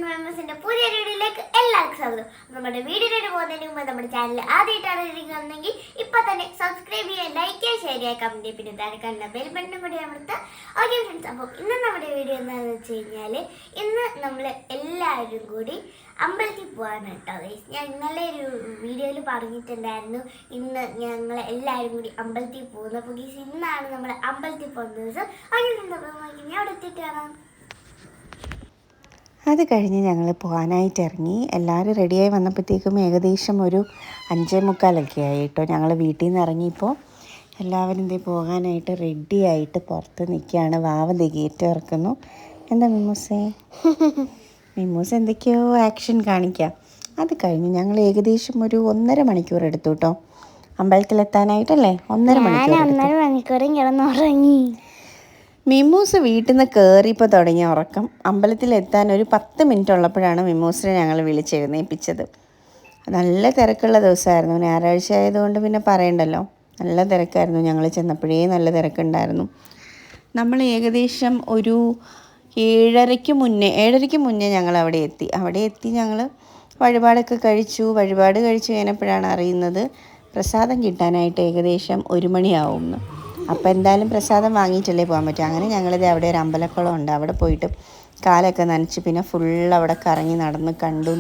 മെമ്പേഴ്സിന്റെ പുതിയ വീഡിയോയിലേക്ക് എല്ലാവർക്കും സ്വാഗതം. നമ്മുടെ വീഡിയോയിലേക്ക് പോകുന്നതിന് മുമ്പ് നമ്മുടെ ചാനൽ ആദ്യമായിട്ടാണ് ഇരിക്കുന്നതെങ്കിൽ ഇപ്പൊ തന്നെ സബ്സ്ക്രൈബ് ചെയ്യുക, ലൈക്ക് ചെയ്യുക, ഷെയർ ചെയ്യുക, കമന്റ് ചെയ്യുക, പിന്നെ താഴെ കാണുന്ന ബെൽ ബട്ടണും കൂടി അമർത്തുക. ഓക്കെ ഫ്രണ്ട്സ്, അപ്പോൾ ഇന്ന് നമ്മുടെ വീഡിയോ എന്താണെന്ന് വെച്ച് കഴിഞ്ഞാൽ ഇന്ന് നമ്മൾ എല്ലാവരും കൂടി അമ്പലത്തിൽ പോകാനാണ് കേട്ടോ. ഞാൻ ഇന്നലെ ഒരു വീഡിയോയിൽ പറഞ്ഞിട്ടുണ്ടായിരുന്നു ഇന്ന് ഞങ്ങൾ എല്ലാവരും കൂടി അമ്പലത്തിൽ പോകുന്നത്. അപ്പോൾ ഇന്നാണ് നമ്മൾ അമ്പലത്തിൽ പോകുന്ന ദിവസം. അങ്ങനെ ഞാൻ അവിടെ എത്തിയിട്ട് കാണാം. അത് കഴിഞ്ഞ് ഞങ്ങൾ പോകാനായിട്ട് ഇറങ്ങി. എല്ലാവരും റെഡിയായി വന്നപ്പോഴത്തേക്കും ഏകദേശം ഒരു 5:45 ആയി കേട്ടോ. ഞങ്ങൾ വീട്ടിൽ നിന്ന് ഇറങ്ങിയപ്പോൾ എല്ലാവരും ഇതേ പോകാനായിട്ട് റെഡിയായിട്ട് പുറത്ത് നിൽക്കുകയാണ്. വാവ ഗേറ്റ് ഇറക്കുന്നു. എന്താ മിമ്മൂസേ? മിമ്മൂസ് എന്തൊക്കെയോ ആക്ഷൻ കാണിക്കാം. അത് കഴിഞ്ഞ് ഞങ്ങൾ ഏകദേശം ഒരു 1.5 മണിക്കൂർ എടുത്തു കേട്ടോ അമ്പലത്തിലെത്താനായിട്ടല്ലേ. 1.5 മണിക്കൂർ കിടന്നുറങ്ങി. മിമ്മൂസ് വീട്ടിൽ നിന്ന് കയറിയപ്പോൾ തുടങ്ങിയ ഉറക്കം. അമ്പലത്തിലെത്താൻ ഒരു 10 മിനിറ്റ് ഉള്ളപ്പോഴാണ് മിമ്മൂസിനെ ഞങ്ങൾ വിളിച്ചെഴുന്നേൽപ്പിച്ചത്. നല്ല തിരക്കുള്ള ദിവസമായിരുന്നു. ഞായറാഴ്ച ആയതുകൊണ്ട് പിന്നെ പറയണ്ടല്ലോ, നല്ല തിരക്കായിരുന്നു. ഞങ്ങൾ ചെന്നപ്പോഴേ നല്ല തിരക്കുണ്ടായിരുന്നു. നമ്മൾ ഏകദേശം ഒരു 7:30 മുന്നേ ഞങ്ങൾ അവിടെ എത്തി. ഞങ്ങൾ വഴിപാടൊക്കെ കഴിച്ചു. വഴിപാട് കഴിച്ച് കഴിഞ്ഞപ്പോഴാണ് അറിയുന്നത് പ്രസാദം കിട്ടാനായിട്ട് ഏകദേശം 1 മണിയാവുമെന്ന്. അപ്പോൾ എന്തായാലും പ്രസാദം വാങ്ങിയിട്ടല്ലേ പോകാൻ പറ്റും. അങ്ങനെ ഞങ്ങളിത് അവിടെ ഒരു അമ്പലക്കുളം ഉണ്ട്, അവിടെ പോയിട്ട് കാലൊക്കെ നനച്ച് പിന്നെ ഫുൾ അവിടെ കറങ്ങി നടന്ന് കണ്ടു.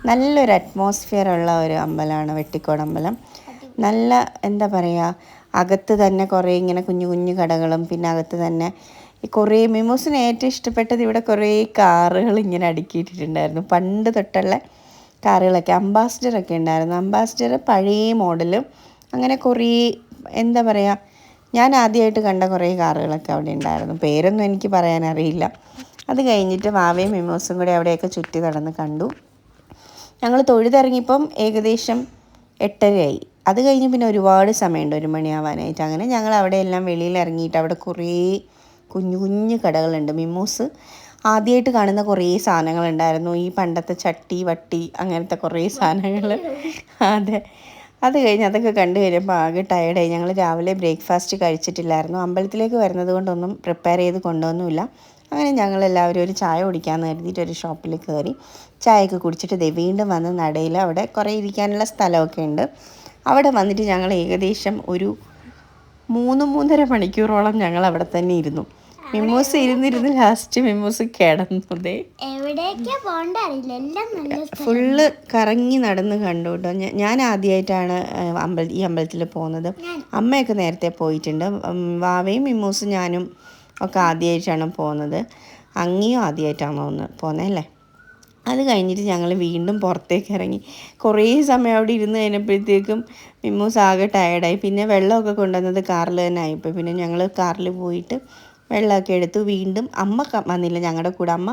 നല്ലൊരു അറ്റ്മോസ്ഫിയർ ഉള്ള ഒരു അമ്പലമാണ് വെട്ടിക്കോട് അമ്പലം. നല്ല എന്താ പറയുക, അകത്ത് തന്നെ കുറേ ഇങ്ങനെ കുഞ്ഞു കുഞ്ഞു കടകളും പിന്നെ അകത്ത് തന്നെ കുറേ മിമ്മൂസിന് ഏറ്റവും ഇഷ്ടപ്പെട്ടത് ഇവിടെ കുറേ കാറുകൾ ഇങ്ങനെ അടുക്കിയിട്ടിട്ടുണ്ടായിരുന്നു. പണ്ട് തൊട്ടുള്ള കാറുകളൊക്കെ, അംബാസിഡറൊക്കെ ഉണ്ടായിരുന്നു. അംബാസിഡർ പഴയ മോഡലും അങ്ങനെ കുറേ എന്താ പറയുക, ഞാൻ ആദ്യമായിട്ട് കണ്ട കുറേ കാറുകളൊക്കെ അവിടെ ഉണ്ടായിരുന്നു. പേരൊന്നും എനിക്ക് പറയാനറിയില്ല. അത് കഴിഞ്ഞിട്ട് വാവയും മിമ്മൂസും കൂടി അവിടെയൊക്കെ ചുറ്റി നടന്ന് കണ്ടു. ഞങ്ങൾ തൊഴുതിറങ്ങിയപ്പം ഏകദേശം 8:30 അത് കഴിഞ്ഞ് പിന്നെ ഒരുപാട് സമയമുണ്ട് 1 മണിയാവാനായിട്ട്. അങ്ങനെ ഞങ്ങൾ അവിടെ എല്ലാം വെളിയിൽ ഇറങ്ങിയിട്ട് അവിടെ കുറേ കുഞ്ഞു കുഞ്ഞു കടകളുണ്ട്. മിമ്മൂസ് ആദ്യമായിട്ട് കാണുന്ന കുറേ സാധനങ്ങളുണ്ടായിരുന്നു. ഈ പണ്ടത്തെ ചട്ടി വട്ടി അങ്ങനത്തെ കുറേ സാധനങ്ങൾ. അതെ, അത് കഴിഞ്ഞ് അതൊക്കെ കണ്ടു കഴിഞ്ഞപ്പോൾ ആകെ ടയർഡായി. ഞങ്ങൾ രാവിലെ ബ്രേക്ക്ഫാസ്റ്റ് കഴിച്ചിട്ടില്ലായിരുന്നു. അമ്പലത്തിലേക്ക് വരുന്നത് കൊണ്ടൊന്നും പ്രിപ്പയർ ചെയ്ത് കൊണ്ടുവന്നുമില്ല. അങ്ങനെ ഞങ്ങളെല്ലാവരും ഒരു ചായ കുടിക്കാമെന്ന് കരുതിയിട്ട് ഒരു ഷോപ്പിൽ കയറി ചായയൊക്കെ കുടിച്ചിട്ട് വീണ്ടും വന്ന് നടയിൽ അവിടെ കുറേ ഇരിക്കാനുള്ള സ്ഥലമൊക്കെ ഉണ്ട്. അവിടെ വന്നിട്ട് ഞങ്ങൾ ഏകദേശം ഒരു 3-3.5 മണിക്കൂറോളം ഞങ്ങൾ അവിടെ തന്നെ ഇരുന്നു. മിമ്മൂസ് ഇരുന്നിരുന്ന് ലാസ്റ്റ് മിമ്മൂസ് കിടന്നതേ. ഫുള്ള് കറങ്ങി നടന്ന് കണ്ടു കേട്ടോ. ഞാൻ ആദ്യമായിട്ടാണ് ഈ അമ്പലത്തിൽ പോകുന്നത്. അമ്മയൊക്കെ നേരത്തെ പോയിട്ടുണ്ട്. വാവയും മിമ്മൂസും ഞാനും ഒക്കെ ആദ്യമായിട്ടാണ് പോകുന്നത്. അങ്ങിയും ആദ്യമായിട്ടാണോ ഒന്ന് പോകുന്നതല്ലേ. അത് കഴിഞ്ഞിട്ട് ഞങ്ങൾ വീണ്ടും പുറത്തേക്ക് ഇറങ്ങി. കുറേ സമയം അവിടെ ഇരുന്ന് കഴിഞ്ഞപ്പോഴത്തേക്കും മിമ്മൂസ് ആകെ ടയർഡായി. പിന്നെ വെള്ളമൊക്കെ കൊണ്ടുവന്നത് കാറിൽ തന്നെ ആയിപ്പോയി. പിന്നെ ഞങ്ങൾ കാറിൽ പോയിട്ട് വെള്ളമൊക്കെ എടുത്തു. വീണ്ടും അമ്മ വന്നില്ല ഞങ്ങളുടെ കൂടെ. അമ്മ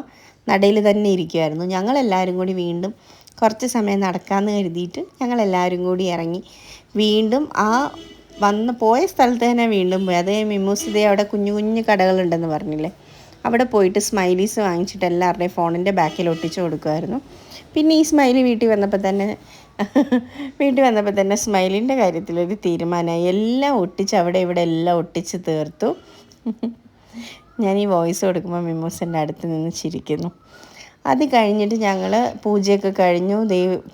നടയിൽ തന്നെ ഇരിക്കുമായിരുന്നു. ഞങ്ങളെല്ലാവരും കൂടി വീണ്ടും കുറച്ച് സമയം നടക്കാമെന്ന് കരുതിയിട്ട് ഞങ്ങളെല്ലാവരും കൂടി ഇറങ്ങി. വീണ്ടും ആ പോയ സ്ഥലത്ത് തന്നെ വീണ്ടും പോയി. അതേ മിമ്മൂസ് അവിടെ കുഞ്ഞു കുഞ്ഞു കടകളുണ്ടെന്ന് പറഞ്ഞില്ലേ, അവിടെ പോയിട്ട് സ്മൈലീസ് വാങ്ങിച്ചിട്ട് എല്ലാവരുടെയും ഫോണിൻ്റെ ബാക്കിൽ ഒട്ടിച്ച് കൊടുക്കുമായിരുന്നു. പിന്നെ ഈ സ്മൈലി വീട്ടിൽ വന്നപ്പോൾ തന്നെ സ്മൈലിൻ്റെ കാര്യത്തിലൊരു തീരുമാനമായി. എല്ലാം ഒട്ടിച്ച് അവിടെ ഇവിടെ എല്ലാം ഒട്ടിച്ച് തീർത്തു. ഞാൻ ഈ വോയിസ് കൊടുക്കുമ്പോൾ മിമ്മൂസിൻ്റെ അടുത്ത് നിന്ന് ചിരിക്കുന്നു. അത് കഴിഞ്ഞിട്ട് ഞങ്ങൾ പൂജയൊക്കെ കഴിഞ്ഞു.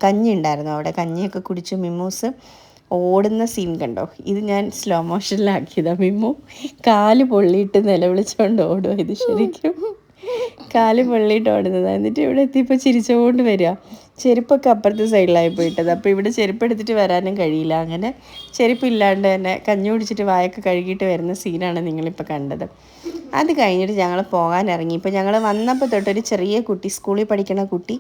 കഞ്ഞി ഉണ്ടായിരുന്നു അവിടെ, കഞ്ഞിയൊക്കെ കുടിച്ചു. മിമ്മൂസ് ഓടുന്ന സീൻ കണ്ടോ? ഇത് ഞാൻ സ്ലോ മോഷനിലാക്കിയതാണ്. മിമ്മു കാല് പൊള്ളിയിട്ട് നിലവിളിച്ചുകൊണ്ട് ഓടുക. ഇത് ശരിക്കും കാല് പൊള്ളിയിട്ട് ഓടുന്നത്. എന്നിട്ട് ഇവിടെ എത്തിയപ്പോൾ ചിരിച്ചുകൊണ്ട് വരിക. ചെരുപ്പൊക്കെ അപ്പുറത്തെ സൈഡിലായി പോയിട്ടത്. അപ്പോൾ ഇവിടെ ചെരുപ്പ് എടുത്തിട്ട് വരാനും കഴിയില്ല. അങ്ങനെ ചെരുപ്പില്ലാണ്ട് തന്നെ കഞ്ഞി കുടിച്ചിട്ട് വായൊക്കെ കഴുകിയിട്ട് വരുന്ന സീനാണ് നിങ്ങളിപ്പോൾ കണ്ടത്. അത് കഴിഞ്ഞിട്ട് ഞങ്ങൾ പോകാൻ ഇറങ്ങി. ഇപ്പോൾ ഞങ്ങൾ വന്നപ്പോൾ തൊട്ടൊരു ചെറിയ കുട്ടി, സ്കൂളിൽ പഠിക്കുന്ന കുട്ടി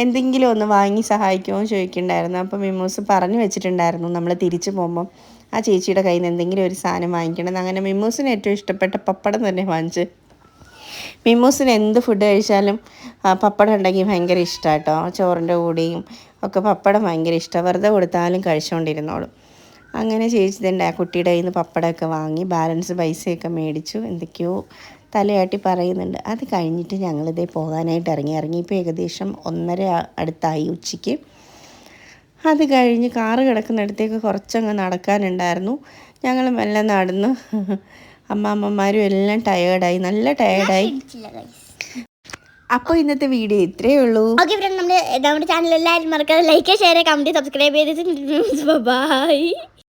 എന്തെങ്കിലും ഒന്ന് വാങ്ങി സഹായിക്കുമോ ചോദിക്കുന്നുണ്ടായിരുന്നു. അപ്പോൾ മിമ്മൂസ് പറഞ്ഞു വെച്ചിട്ടുണ്ടായിരുന്നു നമ്മൾ തിരിച്ചു പോകുമ്പം ആ ചേച്ചിയുടെ കയ്യിൽ നിന്ന് എന്തെങ്കിലും ഒരു സാധനം വാങ്ങിക്കണം. അങ്ങനെ മിമ്മൂസിന് ഏറ്റവും ഇഷ്ടപ്പെട്ട പപ്പടം തന്നെ വാങ്ങിച്ച്. മിമ്മൂസിന് എന്ത് ഫുഡ് കഴിച്ചാലും പപ്പടം ഉണ്ടെങ്കിൽ ഭയങ്കര ഇഷ്ടമാണ് കേട്ടോ. ചോറിൻ്റെ കൂടെയും ഒക്കെ പപ്പടം ഭയങ്കര ഇഷ്ടമാണ്. വെറുതെ കൊടുത്താലും കഴിച്ചുകൊണ്ടിരുന്നോളും. അങ്ങനെ ചേച്ചി ആ കുട്ടിയുടെ കയ്യിൽ നിന്ന് പപ്പടമൊക്കെ വാങ്ങി ബാലൻസ് പൈസയൊക്കെ മേടിച്ചു. എന്തൊക്കെയോ തലയാട്ടി പറയുന്നുണ്ട്. അത് കഴിഞ്ഞിട്ട് ഞങ്ങളിതേ പോകാനായിട്ട് ഇറങ്ങിയപ്പോൾ ഏകദേശം 1:30 അടുത്തായി ഉച്ചയ്ക്ക്. അത് കഴിഞ്ഞ് കാറ് കിടക്കുന്നിടത്തേക്ക് കുറച്ചങ്ങ് നടക്കാനുണ്ടായിരുന്നു. ഞങ്ങൾ മെല്ലെ നടന്ന് അമ്മമാരും എല്ലാം ടയേർഡായി, നല്ല ടയേർഡായി. അപ്പോൾ ഇന്നത്തെ വീഡിയോ ഇത്രയേ ഉള്ളൂ. ഓക്കെ ഫ്രണ്ട്, നമ്മുടെ ചാനൽ എല്ലാവരും മറക്കാതെ ലൈക്ക് ഷെയർ കമൻറ്റ് സബ്സ്ക്രൈബ് ചെയ്തിട്ട് ബൈ.